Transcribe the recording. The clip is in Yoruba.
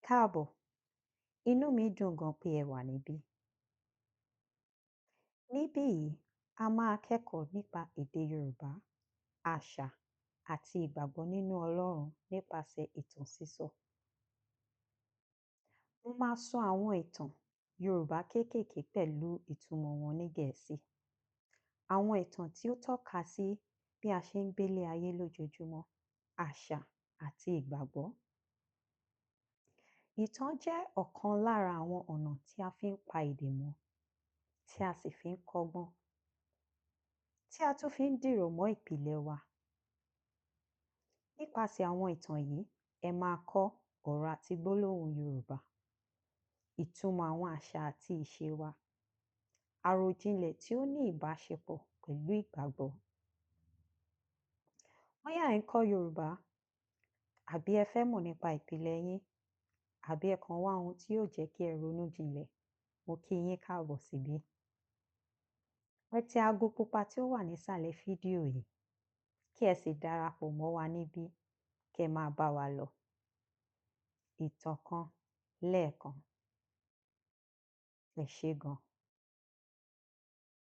Káàbọ̀, inú mi dùn gan pé ẹ wà níbí. Níbí yìí, a máa kẹ́kọ̀ọ́ nípa èdè Yorùbá, àṣà àti ìgbàgbọ́ nínú Ọlọ́run nípasẹ̀ ìtàn sísọ. Mo máa sọ àwọn ìtàn Yorùbá kéékèèké pẹ̀lú ìtumọ̀ wọn ní Gẹ̀ẹ́sì. Àwọn ìtàn tí ó tọ́ka sí bí a ṣe ń gbélé ayé lójoojúmọ́, àṣà àti ìgbàgbọ́. Ìtàn jẹ́ ọ̀kan lára àwọn ọ̀nà tí a fi ń pa èdè mọ́, tí a sì fi ń kọ́gbọ́n, tí a tún fi ń dìrọ̀ mọ́ ìpìlẹ̀ wa. Nípasẹ̀ àwọn ìtàn yìí, ẹ máa kọ́ ọ̀rọ̀ àti gbólóhùn Yorùbá, ìtumọ̀ àwọn àṣà àti ìṣe wa, àròjinlẹ̀ tí ó ní ìbáṣepọ̀ pẹ̀lú ìgbàgbọ́. Bóyá ẹ̀ ń kọ́ Yorùbá, àbí ẹ fẹ́ mọ̀ nípa ìpìlẹ̀ yín, àbí ẹ kàn wá ohun tí yóò jẹ́ kí ẹ ronú jinlẹ̀, mo kí yín káàbọ̀ síbí. Ẹ tẹ aago pupa tí ó wà nísàlẹ̀ fídíò yìí, kí ẹ sì darapọ̀ mọ́ wa níbí, kí ẹ máa bá wa lọ. Ìtàn kan lẹ́ẹ̀kan. Ẹ ṣé gan.